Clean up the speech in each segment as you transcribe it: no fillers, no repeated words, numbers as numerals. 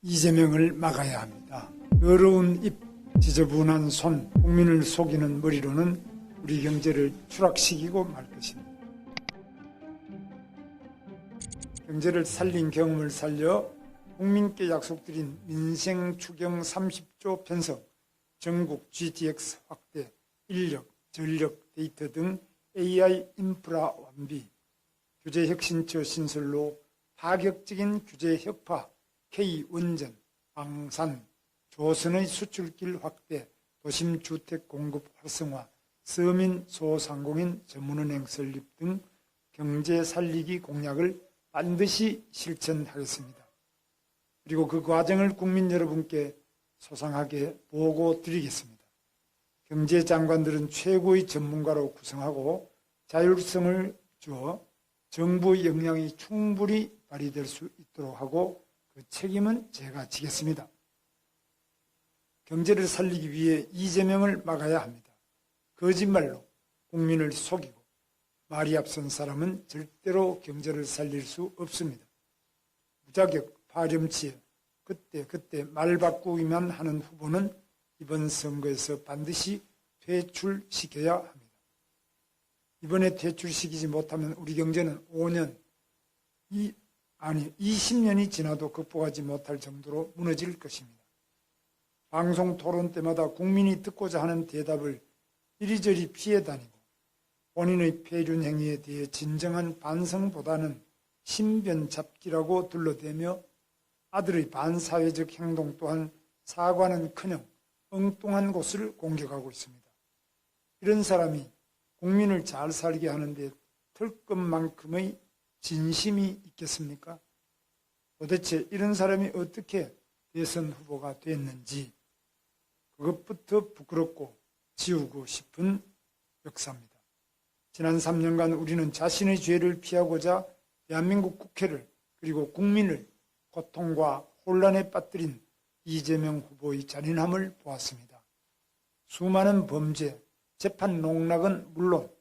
이재명을 막아야 합니다. 더러운 입, 지저분한 손, 국민을 속이는 머리로는 우리 경제를 추락시키고 말 것입니다. 경제를 살린 경험을 살려 국민께 약속드린 민생 추경 30조 편성, 전국 GTX 확대, 인력, 전력, 데이터 등 AI 인프라 완비, 규제혁신처 신설로 파격적인 규제 혁파, K원전, 방산, 조선의 수출길 확대, 도심 주택 공급 활성화, 서민 소상공인 전문은행 설립 등 경제 살리기 공약을 반드시 실천하겠습니다. 그리고 그 과정을 국민 여러분께 소상하게 보고 드리겠습니다. 경제장관들은 최고의 전문가로 구성하고 자율성을 주어 정부 역량이 충분히 발휘될 수 있도록 하고 그 책임은 제가 지겠습니다. 경제를 살리기 위해 이재명을 막아야 합니다. 거짓말로 국민을 속이고 말이 앞선 사람은 절대로 경제를 살릴 수 없습니다. 무자격, 파렴치에 그때 말 바꾸기만 하는 후보는 이번 선거에서 반드시 퇴출시켜야 합니다. 이번에 퇴출시키지 못하면 우리 경제는 20년이 지나도 극복하지 못할 정도로 무너질 것입니다. 방송 토론 때마다 국민이 듣고자 하는 대답을 이리저리 피해 다니고 본인의 폐륜 행위에 대해 진정한 반성보다는 신변 잡기라고 둘러대며 아들의 반사회적 행동 또한 사과는커녕 엉뚱한 곳을 공격하고 있습니다. 이런 사람이 국민을 잘 살게 하는데 털끝만큼의 진심이 있겠습니까? 도대체 이런 사람이 어떻게 대선 후보가 됐는지 그것부터 부끄럽고 지우고 싶은 역사입니다. 지난 3년간 우리는 자신의 죄를 피하고자 대한민국 국회를 그리고 국민을 고통과 혼란에 빠뜨린 이재명 후보의 잔인함을 보았습니다. 수많은 범죄, 재판 농락은 물론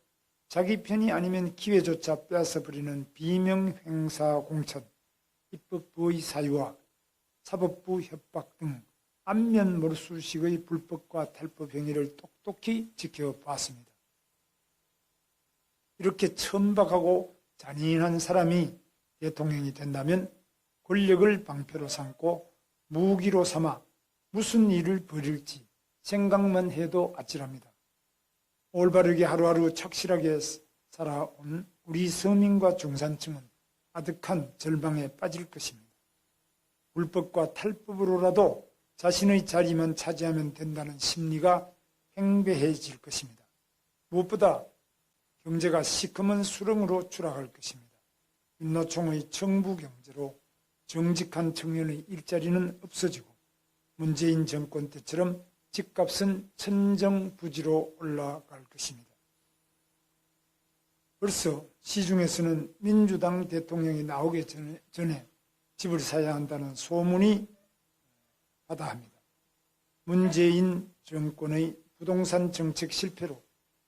자기 편이 아니면 기회조차 빼앗아버리는 비명행사공천, 입법부의 사유와 사법부 협박 등 안면몰수식의 불법과 탈법 행위를 똑똑히 지켜봤습니다. 이렇게 천박하고 잔인한 사람이 대통령이 된다면 권력을 방패로 삼고 무기로 삼아 무슨 일을 벌일지 생각만 해도 아찔합니다. 올바르게 하루하루 착실하게 살아온 우리 서민과 중산층은 아득한 절망에 빠질 것입니다. 불법과 탈법으로라도 자신의 자리만 차지하면 된다는 심리가 팽배해질 것입니다. 무엇보다 경제가 시커먼 수렁으로 추락할 것입니다. 윤노총의 정부 경제로 정직한 청년의 일자리는 없어지고 문재인 정권 때처럼 집값은 천정부지로 올라갈 것입니다. 벌써 시중에서는 민주당 대통령이 나오기 전에 집을 사야 한다는 소문이 바다합니다. 문재인 정권의 부동산 정책 실패로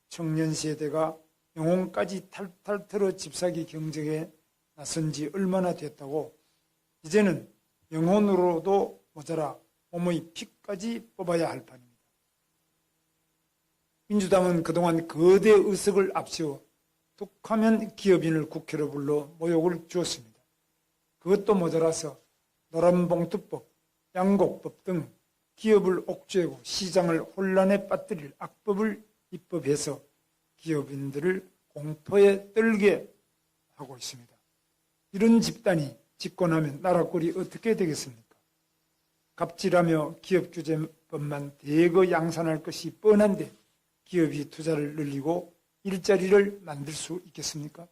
청년 세대가 영혼까지 탈탈 털어 집 사기 경쟁에 나선 지 얼마나 됐다고 이제는 영혼으로도 모자라 몸의 피까지 뽑아야 할 판입니다. 민주당은 그동안 거대 의석을 앞세워 툭하면 기업인을 국회로 불러 모욕을 주었습니다. 그것도 모자라서 노란봉투법, 양곡법 등 기업을 옥죄고 시장을 혼란에 빠뜨릴 악법을 입법해서 기업인들을 공포에 떨게 하고 있습니다. 이런 집단이 집권하면 나라 꼴이 어떻게 되겠습니까? 갑질하며 기업규제법만 대거 양산할 것이 뻔한데 기업이 투자를 늘리고 일자리를 만들 수 있겠습니까?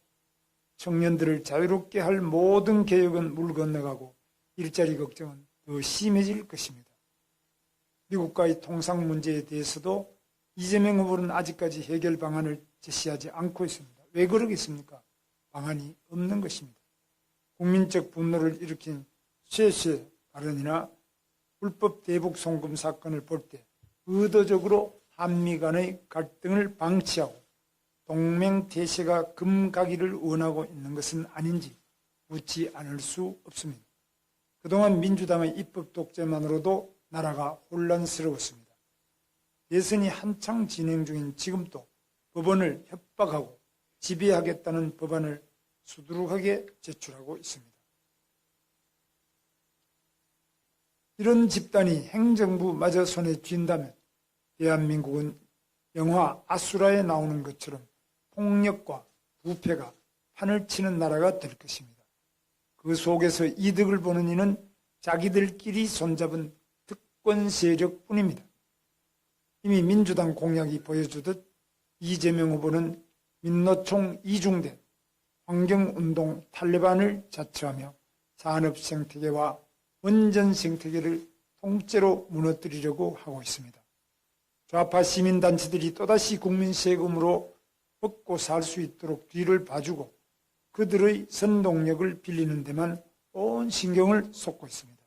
청년들을 자유롭게 할 모든 개혁은 물 건너가고 일자리 걱정은 더 심해질 것입니다. 미국과의 통상 문제에 대해서도 이재명 후보는 아직까지 해결 방안을 제시하지 않고 있습니다. 왜 그러겠습니까? 방안이 없는 것입니다. 국민적 분노를 일으킨 쇠쇠 발언이나 불법 대북 송금 사건을 볼 때 의도적으로 한미 간의 갈등을 방치하고 동맹태세가 금가기를 원하고 있는 것은 아닌지 묻지 않을 수 없습니다. 그동안 민주당의 입법 독재만으로도 나라가 혼란스러웠습니다. 대선이 한창 진행 중인 지금도 법원을 협박하고 지배하겠다는 법안을 수두룩하게 제출하고 있습니다. 이런 집단이 행정부마저 손에 쥔다면 대한민국은 영화 아수라에 나오는 것처럼 폭력과 부패가 판을 치는 나라가 될 것입니다. 그 속에서 이득을 보는 이는 자기들끼리 손잡은 특권 세력뿐입니다. 이미 민주당 공약이 보여주듯 이재명 후보는 민노총 이중대 환경운동 탈레반을 자처하며 산업 생태계와 원전 생태계를 통째로 무너뜨리려고 하고 있습니다. 좌파 시민단체들이 또다시 국민 세금으로 먹고 살 수 있도록 뒤를 봐주고 그들의 선동력을 빌리는 데만 온 신경을 쏟고 있습니다.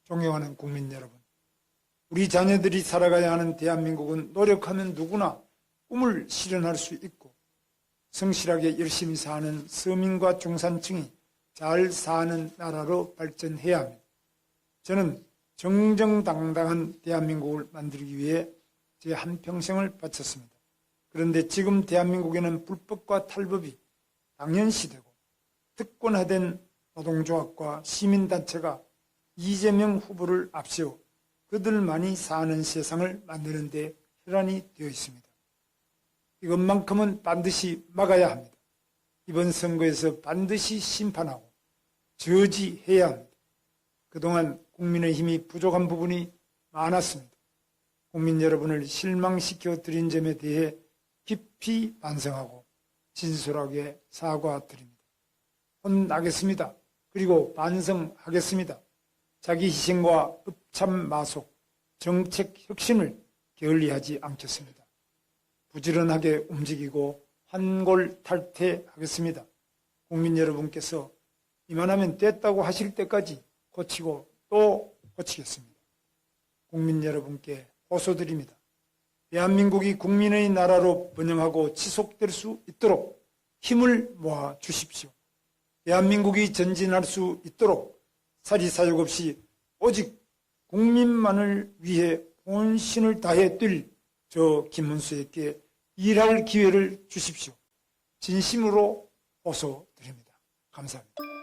존경하는 국민 여러분, 우리 자녀들이 살아가야 하는 대한민국은 노력하면 누구나 꿈을 실현할 수 있고 성실하게 열심히 사는 서민과 중산층이 잘 사는 나라로 발전해야 합니다. 저는 정정당당한 대한민국을 만들기 위해 제 한평생을 바쳤습니다. 그런데 지금 대한민국에는 불법과 탈법이 당연시되고 특권화된 노동조합과 시민단체가 이재명 후보를 앞세워 그들만이 사는 세상을 만드는 데 혈안이 되어 있습니다. 이것만큼은 반드시 막아야 합니다. 이번 선거에서 반드시 심판하고 저지해야 합니다. 그동안 국민의힘이 부족한 부분이 많았습니다. 국민 여러분을 실망시켜 드린 점에 대해 깊이 반성하고 진솔하게 사과드립니다. 혼나겠습니다. 그리고 반성하겠습니다. 자기 희생과 읍참 마속, 정책 혁신을 게을리하지 않겠습니다. 부지런하게 움직이고 환골탈퇴하겠습니다. 국민 여러분께서 이만하면 됐다고 하실 때까지 고치고 또 고치겠습니다. 국민 여러분께 호소드립니다. 대한민국이 국민의 나라로 번영하고 지속될 수 있도록 힘을 모아 주십시오. 대한민국이 전진할 수 있도록 사리사욕 없이 오직 국민만을 위해 혼신을 다해 뛸 저 김문수에게 일할 기회를 주십시오. 진심으로 호소드립니다. 감사합니다.